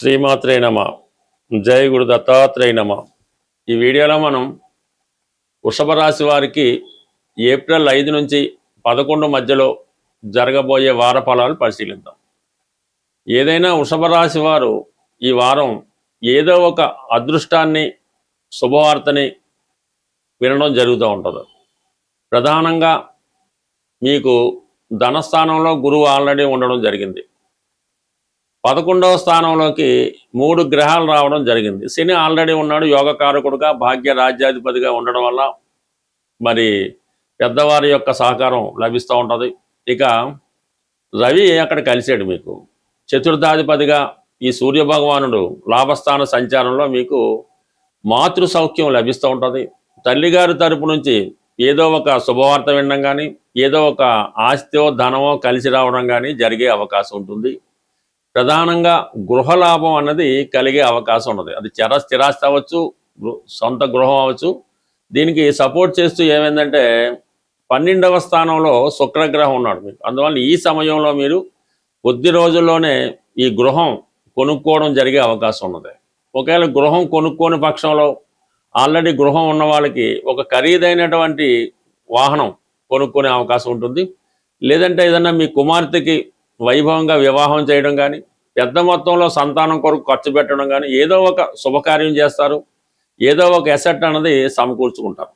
శ్రీమాత్రే నమ. జై గురు దత్తాత్రేయ నమ. ఈ వీడియోలో మనం వృషభ రాశి వారికి ఏప్రిల్ 5 నుంచి 11 మధ్యలో జరగబోయే వార ఫలాలు పరిశీలిద్దాం. ఏదైనా వృషభ రాశి వారు ఈ వారం ఏదో ఒక అదృష్టాన్ని, శుభవార్తని వినడం జరుగుతూ ఉంటుంది. ప్రధానంగా మీకు ధనస్థానంలో గురువు ఆల్రెడీ ఉండడం జరిగింది. 11వ స్థానంలోకి 3 గ్రహాలు రావడం జరిగింది. శని ఆల్రెడీ ఉన్నాడు, యోగకారకుడుగా, భాగ్య రాజ్యాధిపతిగా ఉండడం వల్ల మరి పెద్దవారి యొక్క సహకారం లభిస్తూ ఉంటుంది. ఇక రవి అక్కడ కలిసాడు. మీకు చతుర్థాధిపతిగా ఈ సూర్యభగవానుడు లాభస్థాన సంచారంలో మీకు మాతృ సౌఖ్యం లభిస్తూ ఉంటుంది. తల్లిగారి తరపు నుంచి ఏదో ఒక శుభవార్త వినడం కానీ, ఏదో ఒక ఆస్తిో ధనమో కలిసి రావడం కానీ జరిగే అవకాశం ఉంటుంది. ప్రధానంగా గృహలాభం అన్నది కలిగే అవకాశం ఉన్నది. అది స్థిరాస్తి అవ్వచ్చు, సొంత గృహం అవ్వచ్చు. దీనికి సపోర్ట్ చేస్తూ ఏమైందంటే 12వ స్థానంలో శుక్రగ్రహం ఉన్నాడు మీకు. అందువల్ల ఈ సమయంలో మీరు కొద్ది రోజుల్లోనే ఈ గృహం కొనుక్కోవడం జరిగే అవకాశం ఉన్నది. ఒకవేళ గృహం కొనుక్కోని పక్షంలో ఆల్రెడీ గృహం ఉన్న వాళ్ళకి ఒక ఖరీదైనటువంటి వాహనం కొనుక్కునే అవకాశం ఉంటుంది. లేదంటే ఏదన్నా మీ కుమార్తెకి వైభవంగా వివాహం చేయడం కానీ, పెద్ద మొత్తంలో సంతానం కొరకు ఖర్చు పెట్టడం కానీ, ఏదో ఒక శుభకార్యం చేస్తారు, ఏదో ఒక ఎసెట్ అన్నది సమకూర్చుకుంటారు.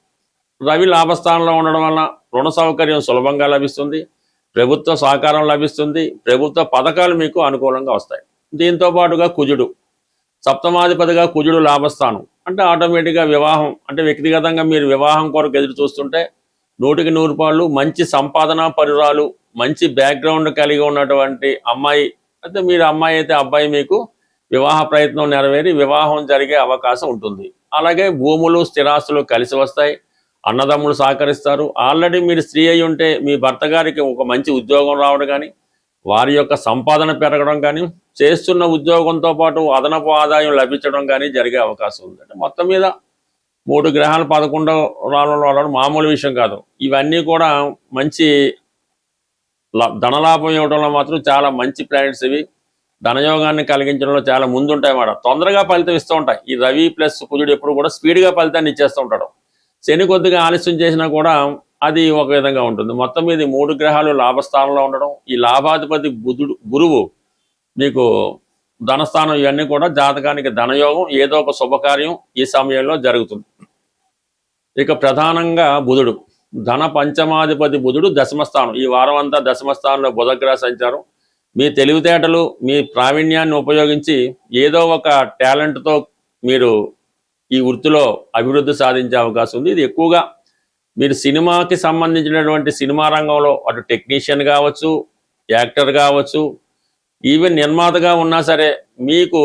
రవి లాభస్థానంలో ఉండడం వలన రుణ సౌకర్యం సులభంగా లభిస్తుంది, ప్రభుత్వ సహకారం లభిస్తుంది, ప్రభుత్వ పథకాలు మీకు అనుకూలంగా వస్తాయి. దీంతో పాటుగా కుజుడు సప్తమాధిపతిగా, కుజుడు లాభస్థానం అంటే ఆటోమేటిక్గా వివాహం అంటే వ్యక్తిగతంగా మీరు వివాహం కొరకు ఎదురు చూస్తుంటే 100కి 100 పాళ్ళు మంచి సంపాదన పరురాలు, మంచి బ్యాక్గ్రౌండ్ కలిగి ఉన్నటువంటి అమ్మాయి అయితే మీరు అమ్మాయి అయితే అబ్బాయి మీకు వివాహ ప్రయత్నం నెరవేరి వివాహం జరిగే అవకాశం ఉంటుంది. అలాగే భూములు, స్థిరాస్తులు కలిసి వస్తాయి. అన్నదమ్ములు సహకరిస్తారు. ఆల్రెడీ మీరు స్త్రీ అయి ఉంటే మీ భర్త గారికి ఒక మంచి ఉద్యోగం రావడం కానీ, వారి యొక్క సంపాదన పెరగడం కానీ, చేస్తున్న ఉద్యోగంతో పాటు అదనపు ఆదాయం లభించడం కానీ జరిగే అవకాశం ఉంది. అంటే మొత్తం మీద 3 గ్రహాలు 11వ రావడం మామూలు విషయం కాదు. ఇవన్నీ కూడా మంచి ధనలాభం ఇవ్వడంలో మాత్రం చాలా మంచి ప్లానెట్స్ ఇవి. ధనయోగాన్ని కలిగించడంలో చాలా ముందుంటాయి మాట. తొందరగా ఫలితం ఇస్తూ ఉంటాయి. ఈ రవి ప్లస్ కుజుడు ఎప్పుడు కూడా స్పీడ్గా ఫలితాన్ని ఇచ్చేస్తూ ఉంటాడు. శని కొద్దిగా ఆలస్యం చేసినా కూడా అది ఒక విధంగా ఉంటుంది. మొత్తం మీద 3 గ్రహాలు లాభస్థానంలో ఉండడం, ఈ లాభాధిపతి గురువు మీకు ధనస్థానం, ఇవన్నీ కూడా జాతకానికి ధనయోగం, ఏదో ఒక శుభకార్యం ఈ సమయంలో జరుగుతుంది. ఇక ప్రధానంగా బుధుడు ధన పంచమాధిపతి బుధుడు దశమస్థానం. ఈ వారం అంతా దశమస్థానంలో బుధగ్రహ సంచారం. మీ తెలివితేటలు, మీ ప్రావీణ్యాన్ని ఉపయోగించి ఏదో ఒక టాలెంట్తో మీరు ఈ వృత్తిలో అభివృద్ధి సాధించే అవకాశం ఉంది. ఇది ఎక్కువగా మీరు సినిమాకి సంబంధించినటువంటి సినిమా రంగంలో అటు టెక్నీషియన్ కావచ్చు, యాక్టర్ కావచ్చు, ఈవెన్ నిర్మాతగా ఉన్నా సరే మీకు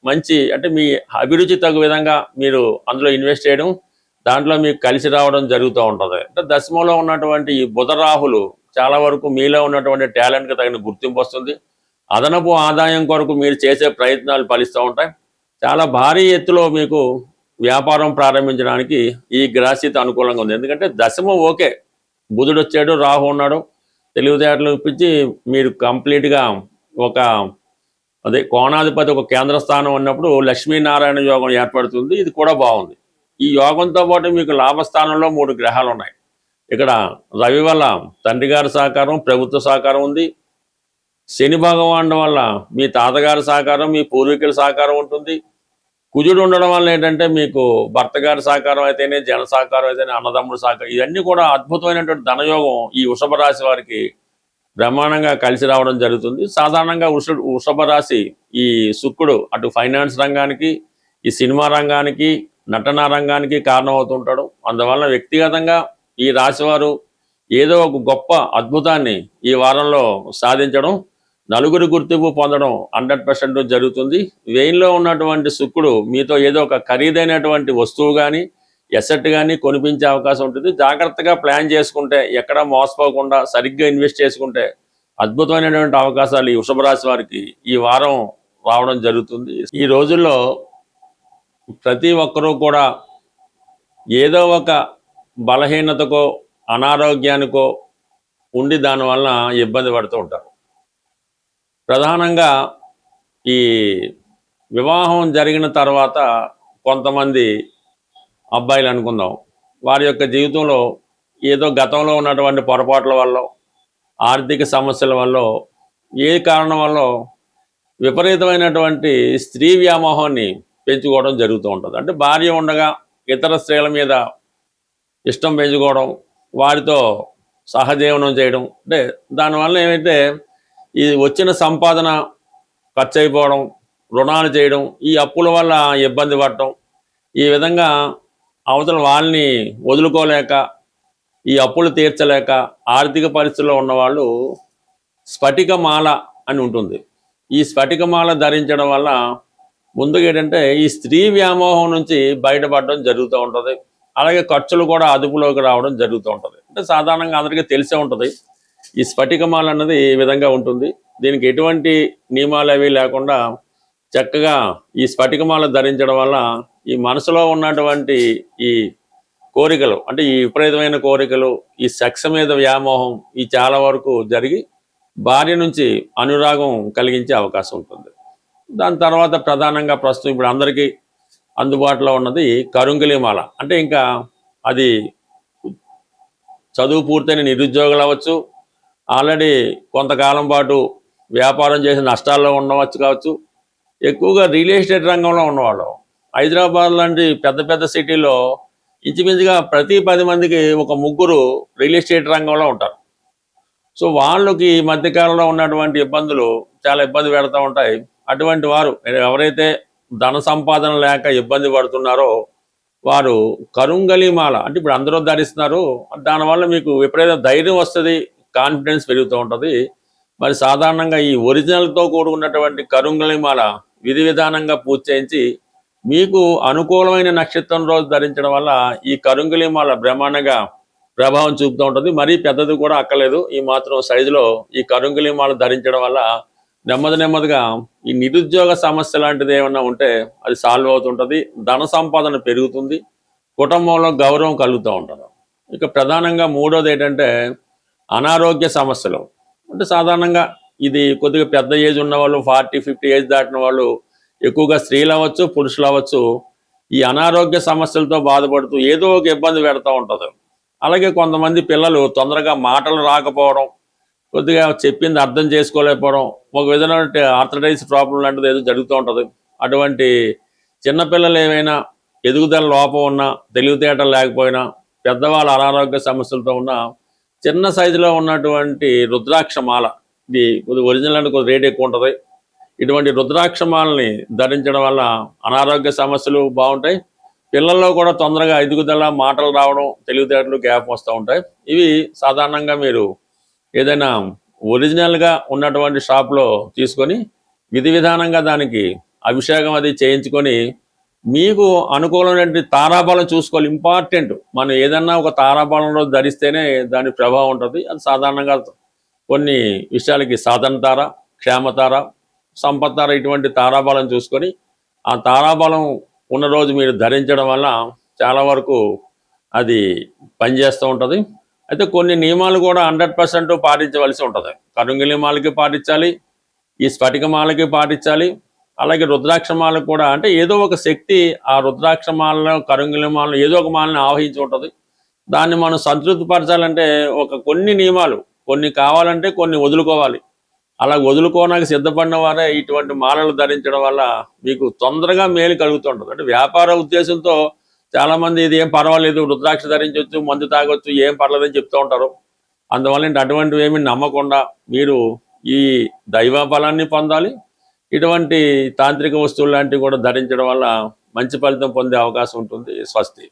మంచి అంటే మీ అభిరుచి తగు విధంగా మీరు అందులో ఇన్వెస్ట్ చేయడం, దాంట్లో మీకు కలిసి రావడం జరుగుతూ ఉంటుంది. అంటే దశమంలో ఉన్నటువంటి ఈ బుధరాహులు చాలా వరకు మీలో ఉన్నటువంటి టాలెంట్కి తగిన గుర్తింపు వస్తుంది. అదనపు ఆదాయం కొరకు మీరు చేసే ప్రయత్నాలు ఫలిస్తూ ఉంటాయి. చాలా భారీ ఎత్తులో మీకు వ్యాపారం ప్రారంభించడానికి ఈ గ్రహస్థితి అనుకూలంగా ఉంది. ఎందుకంటే దశమం ఓకే, బుధుడు వచ్చాడు, రాహు ఉన్నాడు, తెలివితేటలు ఇప్పించి మీరు కంప్లీట్గా ఒక కోణాధిపతి ఒక కేంద్ర స్థానం ఉన్నప్పుడు లక్ష్మీనారాయణ యోగం ఏర్పడుతుంది. ఇది కూడా బాగుంది. ఈ యోగంతో పాటు మీకు లాభస్థానంలో 3 గ్రహాలు ఉన్నాయి. ఇక్కడ రవి వల్ల తండ్రి గారి సహకారం, ప్రభుత్వ సహకారం ఉంది. శని భగవానుడు వల్ల మీ తాతగారి సహకారం, మీ పూర్వీకుల సహకారం ఉంటుంది. కుజుడు ఉండడం వల్ల ఏంటంటే మీకు భర్త గారి సహకారం అయితేనే, జన సహకారం అయితేనే, అన్నదమ్ముడు సహకారం, ఇవన్నీ కూడా అద్భుతమైనటువంటి ధనయోగం ఈ వృషభ రాశి వారికి బ్రహ్మాండంగా కలిసి రావడం జరుగుతుంది. సాధారణంగా వృషభ రాశి ఈ శుక్రుడు అటు ఫైనాన్స్ రంగానికి, ఈ సినిమా రంగానికి, నటనా రంగానికి కారణమవుతుంటాడు. అందువల్ల వ్యక్తిగతంగా ఈ రాశివారు ఏదో ఒక గొప్ప అద్భుతాన్ని ఈ వారంలో సాధించడం, నలుగురు గుర్తింపు పొందడం 100% జరుగుతుంది. వెయిన్లో ఉన్నటువంటి శుక్రుడు మీతో ఏదో ఒక ఖరీదైనటువంటి వస్తువు కానీ, ఎసెట్ కానీ కొనిపించే అవకాశం ఉంటుంది. జాగ్రత్తగా ప్లాన్ చేసుకుంటే, ఎక్కడ మోసపోకుండా సరిగ్గా ఇన్వెస్ట్ చేసుకుంటే అద్భుతమైనటువంటి అవకాశాలు ఈ వృషభ రాశి వారికి ఈ వారం రావడం జరుగుతుంది. ఈ రోజుల్లో ప్రతి ఒక్కరూ కూడా ఏదో ఒక బలహీనతకో, అనారోగ్యానికో ఉండి దానివల్ల ఇబ్బంది పడుతూ ఉంటారు. ప్రధానంగా ఈ వివాహం జరిగిన తర్వాత కొంతమంది అబ్బాయిలు అనుకుందాం, వారి యొక్క జీవితంలో ఏదో గతంలో ఉన్నటువంటి పొరపాట్ల వల్ల, ఆర్థిక సమస్యల వల్ల, ఏ కారణం వల్ల విపరీతమైనటువంటి స్త్రీ వ్యామోహాన్ని పెంచుకోవడం జరుగుతూ ఉంటుంది. అంటే భార్య ఉండగా ఇతర స్త్రీల మీద ఇష్టం పెంచుకోవడం, వారితో సహజీవనం చేయడం, అంటే దానివల్ల ఏమైతే ఈ వచ్చిన సంపాదన ఖర్చు అయిపోవడం, రుణాలు చేయడం, ఈ అప్పుల వల్ల ఇబ్బంది పడటం, ఈ విధంగా అవతల వాళ్ళని వదులుకోలేక, ఈ అప్పులు తీర్చలేక ఆర్థిక పరిస్థితుల్లో ఉన్నవాళ్ళు స్ఫటికమాల అని ఉంటుంది. ఈ స్ఫటికమాల ధరించడం వల్ల ముందుగా ఏంటంటే ఈ స్త్రీ వ్యామోహం నుంచి బయటపడడం జరుగుతూ ఉంటుంది. అలాగే ఖర్చులు కూడా అదుపులోకి రావడం జరుగుతూ ఉంటుంది. అంటే సాధారణంగా అందరికీ తెలిసే ఉంటుంది ఈ స్ఫటికమాల అన్నది ఈ విధంగా ఉంటుంది. దీనికి ఎటువంటి నియమాలు అవి లేకుండా చక్కగా ఈ స్ఫటికమాల ధరించడం వల్ల ఈ మనసులో ఉన్నటువంటి ఈ కోరికలు, అంటే ఈ విపరీతమైన కోరికలు, ఈ సెక్స్ మీద వ్యామోహం, ఈ చాలా వరకు జరిగి భార్య నుంచి అనురాగం కలిగించే అవకాశం ఉంటుంది. దాని తర్వాత ప్రధానంగా ప్రస్తుతం ఇప్పుడు అందరికీ అందుబాటులో ఉన్నది కరుంగిలిమాల. అంటే ఇంకా అది చదువు పూర్తయిన నిరుద్యోగులు అవ్వచ్చు, ఆల్రెడీ కొంతకాలం పాటు వ్యాపారం చేసి నష్టాల్లో ఉండవచ్చు కావచ్చు, ఎక్కువగా రియల్ ఎస్టేట్ రంగంలో ఉన్నవాళ్ళు. హైదరాబాద్ లాంటి పెద్ద పెద్ద సిటీలో ఇంచుమించుగా ప్రతి 10 మందికి ఒక ముగ్గురు రియల్ ఎస్టేట్ రంగంలో ఉంటారు. సో వాళ్ళకి ఈ మధ్యకాలంలో ఉన్నటువంటి ఇబ్బందులు చాలా ఇబ్బంది పెడతా ఉంటాయి. అటువంటి వారు ఎవరైతే ధన సంపాదన లేక ఇబ్బంది పడుతున్నారో వారు కరుంగలిమాల, అంటే ఇప్పుడు అందరూ ధరిస్తున్నారు, దానివల్ల మీకు విపరీత ధైర్యం వస్తుంది, కాన్ఫిడెన్స్ పెరుగుతూ ఉంటుంది. మరి సాధారణంగా ఈ ఒరిజినల్తో కూడుకున్నటువంటి కరుంగలిమాల విధి విధానంగా పూజ చేయించి మీకు అనుకూలమైన నక్షత్రం రోజు ధరించడం వల్ల ఈ కరుంగలిమాల బ్రహ్మాండంగా ప్రభావం చూపుతూ ఉంటుంది. మరీ పెద్దది కూడా అక్కర్లేదు, ఈ మాత్రం సైజులో ఈ కరుంగలిమాల ధరించడం వల్ల నెమ్మదిగా ఈ నిరుద్యోగ సమస్య లాంటిది ఏమన్నా ఉంటే అది సాల్వ్ అవుతుంటుంది, ధన సంపాదన పెరుగుతుంది, కుటుంబంలో గౌరవం కలుగుతూ ఉంటుంది. ఇక ప్రధానంగా మూడోది ఏంటంటే అనారోగ్య సమస్యలు. అంటే సాధారణంగా ఇది కొద్దిగా పెద్ద ఏజ్ ఉన్న వాళ్ళు, 40-50 ఏజ్ దాటిన వాళ్ళు, ఎక్కువగా స్త్రీలు అవ్వచ్చు పురుషులు అవ్వచ్చు, ఈ అనారోగ్య సమస్యలతో బాధపడుతూ ఏదో ఒక ఇబ్బంది పెడతా ఉంటుంది. అలాగే కొంతమంది పిల్లలు తొందరగా మాటలు రాకపోవడం, కొద్దిగా చెప్పింది అర్థం చేసుకోలేకపోవడం, ఒక విధమైన ఆర్థరైటిస్ ప్రాబ్లం లాంటిది ఏదో జరుగుతూ ఉంటుంది. అటువంటి చిన్నపిల్లలు ఏమైనా ఎదుగుదల లోపం ఉన్నా, తెలివితేటలు లేకపోయినా, పెద్దవాళ్ళ అనారోగ్య సమస్యలతో ఉన్న చిన్న సైజులో ఉన్నటువంటి రుద్రాక్షమాల, ఇది ఒరిజినల్ అంటే కొద్ది రేట్ ఎక్కువ ఉంటుంది. ఇటువంటి రుద్రాక్షమాలని ధరించడం వల్ల అనారోగ్య సమస్యలు బాగుంటాయి, పిల్లల్లో కూడా తొందరగా ఎదుగుదల, మాటలు రావడం, తెలివితేటలు గ్యాప్ వస్తూ ఉంటాయి. ఇవి సాధారణంగా మీరు ఏదైనా ఒరిజినల్గా ఉన్నటువంటి షాప్లో తీసుకొని విధి విధానంగా దానికి అభిషేకం అది చేయించుకొని మీకు అనుకూలమైన తారాబలం చూసుకోవాలి. ఇంపార్టెంట్, మనం ఏదన్నా ఒక తారాబలంలో ధరిస్తేనే దాని ప్రభావం ఉంటుంది. అది సాధారణంగా కొన్ని విషయాలకి సాధన తార, క్షేమతార, సంపత్తార, ఇటువంటి తారాబలం చూసుకొని ఆ తారాబలం ఉన్న రోజు మీరు ధరించడం వల్ల చాలా వరకు అది పనిచేస్తూ ఉంటుంది. అయితే కొన్ని నియమాలు కూడా 100% పాటించవలసి ఉంటుంది. కరుంగిలిమాలకి పాటించాలి, ఈ స్ఫటికమాలకి పాటించాలి, అలాగే రుద్రాక్షమాలకు కూడా. అంటే ఏదో ఒక శక్తి ఆ రుద్రాక్షమాలను, కరుంగిలిమాలను ఏదో ఒక మాలని ఆవహించి ఉంటుంది. దాన్ని మనం సంతృప్తిపరచాలంటే కొన్ని నియమాలు, కొన్ని కావాలంటే కొన్ని వదులుకోవాలి. అలా వదులుకోవడానికి సిద్ధపడిన వారే ఇటువంటి మాలలు ధరించడం వల్ల మీకు తొందరగా మేలు కలుగుతుంటుంది. అంటే వ్యాపార ఉద్దేశంతో చాలామంది ఇది ఏం పర్వాలేదు, రుద్రాక్ష ధరించవచ్చు, మందు తాగొచ్చు, ఏం పర్లేదని చెప్తూ ఉంటారు. అందువల్ల అటువంటివి ఏమి నమ్మకుండా మీరు ఈ దైవ బలాన్ని పొందాలి. ఇటువంటి తాంత్రిక వస్తువులు లాంటివి కూడా ధరించడం వల్ల మంచి ఫలితం పొందే అవకాశం ఉంటుంది. స్వస్తి.